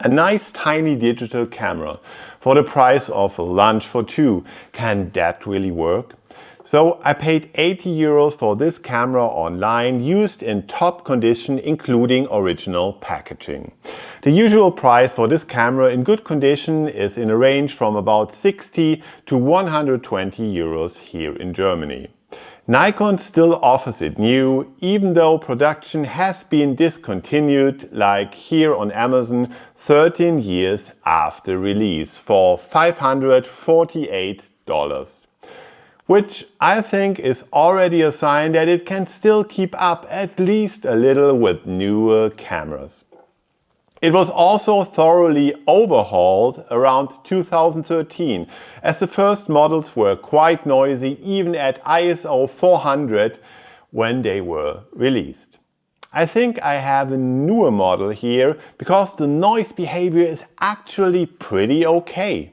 A nice tiny digital camera for the price of a lunch for two. Can that really work? So I paid 80 euros for this camera online, used in top condition, including original packaging. The usual price for this camera in good condition is in a range from about 60 to 120 euros here in Germany. Nikon still offers it new, even though production has been discontinued, like here on Amazon, 13 years after release for $548. Which I think is already a sign that it can still keep up at least a little with newer cameras. It was also thoroughly overhauled around 2013, as the first models were quite noisy even at ISO 400 when they were released. I think I have a newer model here because the noise behavior is actually pretty okay.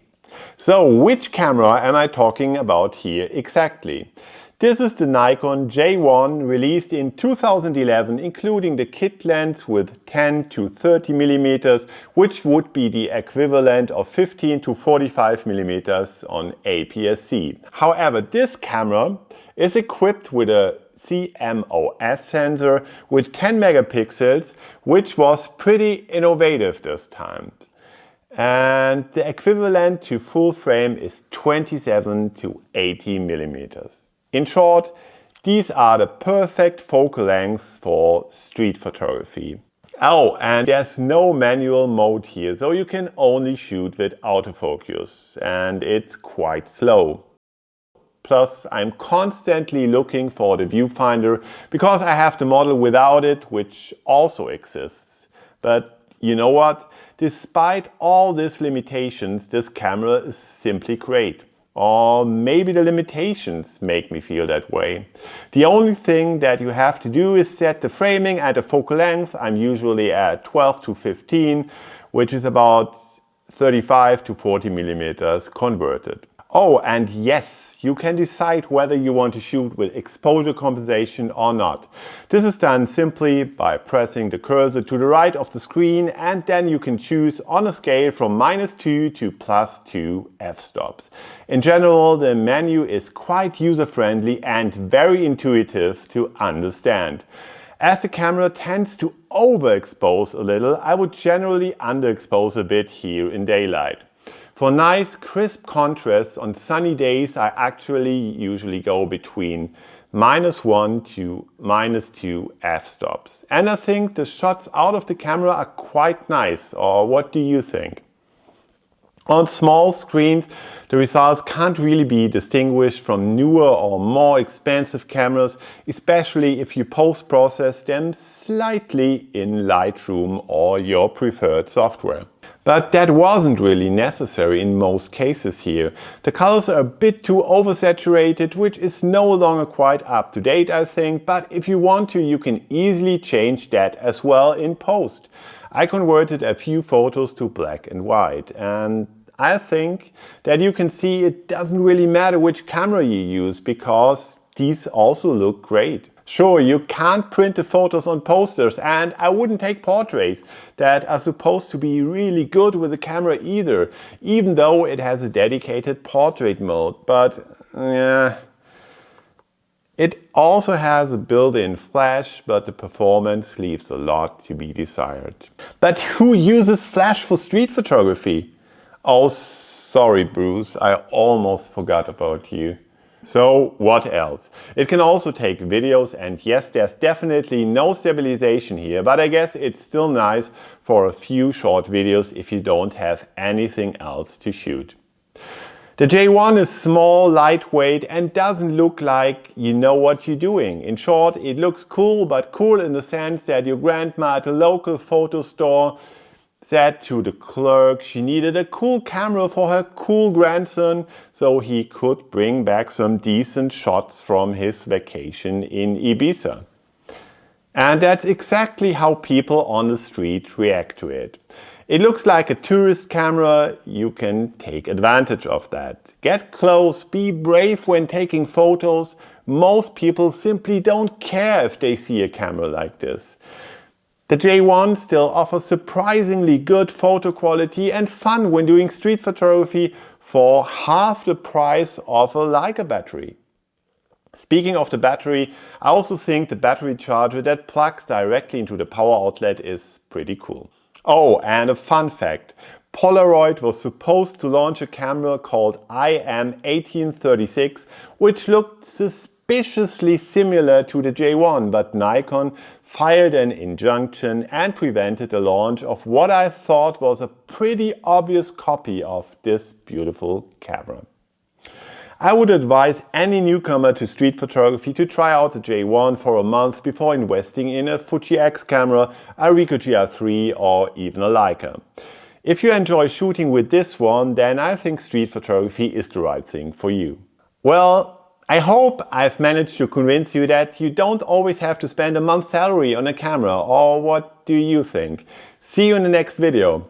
So which camera am I talking about here exactly? This is the Nikon J1, released in 2011, including the kit lens with 10 to 30 mm, which would be the equivalent of 15 to 45 mm on APS-C. However, this camera is equipped with a CMOS sensor with 10 megapixels, which was pretty innovative this time. And the equivalent to full frame is 27 to 80 millimeters. In short, these are the perfect focal lengths for street photography. Oh, and there's no manual mode here, so you can only shoot with autofocus, and it's quite slow. Plus, I'm constantly looking for the viewfinder because I have the model without it, which also exists. But you know what? Despite all these limitations, this camera is simply great. Or maybe the limitations make me feel that way. The only thing that you have to do is set the framing and the focal length. I'm usually at 12 to 15, which is about 35 to 40 millimeters converted. Oh, and yes, you can decide whether you want to shoot with exposure compensation or not. This is done simply by pressing the cursor to the right of the screen, and then you can choose on a scale from -2 to +2 f-stops. In general, the menu is quite user-friendly and very intuitive to understand. As the camera tends to overexpose a little, I would generally underexpose a bit here in daylight. For nice crisp contrast on sunny days, I actually usually go between -1 to -2 f-stops. And I think the shots out of the camera are quite nice, or what do you think? On small screens, the results can't really be distinguished from newer or more expensive cameras, especially if you post-process them slightly in Lightroom or your preferred software. But that wasn't really necessary in most cases here. The colors are a bit too oversaturated, which is no longer quite up to date, I think, but if you want to, you can easily change that as well in post. I converted a few photos to black and white, and I think that you can see it doesn't really matter which camera you use, because these also look great. Sure, you can't print the photos on posters, and I wouldn't take portraits that are supposed to be really good with the camera either, even though it has a dedicated portrait mode. But yeah, it also has a built-in flash, but the performance leaves a lot to be desired. But who uses flash for street photography? Oh, sorry Bruce, I almost forgot about you. So what else? It can also take videos, and yes, there's definitely no stabilization here, but I guess it's still nice for a few short videos if you don't have anything else to shoot. The J1 is small, lightweight, and doesn't look like you know what you're doing. In short, it looks cool, but cool in the sense that your grandma at the local photo store said to the clerk she needed a cool camera for her cool grandson so he could bring back some decent shots from his vacation in Ibiza. And that's exactly how people on the street react to it. It looks like a tourist camera, you can take advantage of that. Get close, be brave when taking photos. Most people simply don't care if they see a camera like this. The J1 still offers surprisingly good photo quality and fun when doing street photography for half the price of a Leica battery. Speaking of the battery, I also think the battery charger that plugs directly into the power outlet is pretty cool. Oh, and a fun fact. Polaroid was supposed to launch a camera called IM1836, which looked suspiciously similar to the J1, but Nikon filed an injunction and prevented the launch of what I thought was a pretty obvious copy of this beautiful camera. I would advise any newcomer to street photography to try out the J1 for a month before investing in a Fuji X camera, a Ricoh GR3 or even a Leica. If you enjoy shooting with this one, then I think street photography is the right thing for you. Well, I hope I've managed to convince you that you don't always have to spend a month's salary on a camera, or what do you think? See you in the next video.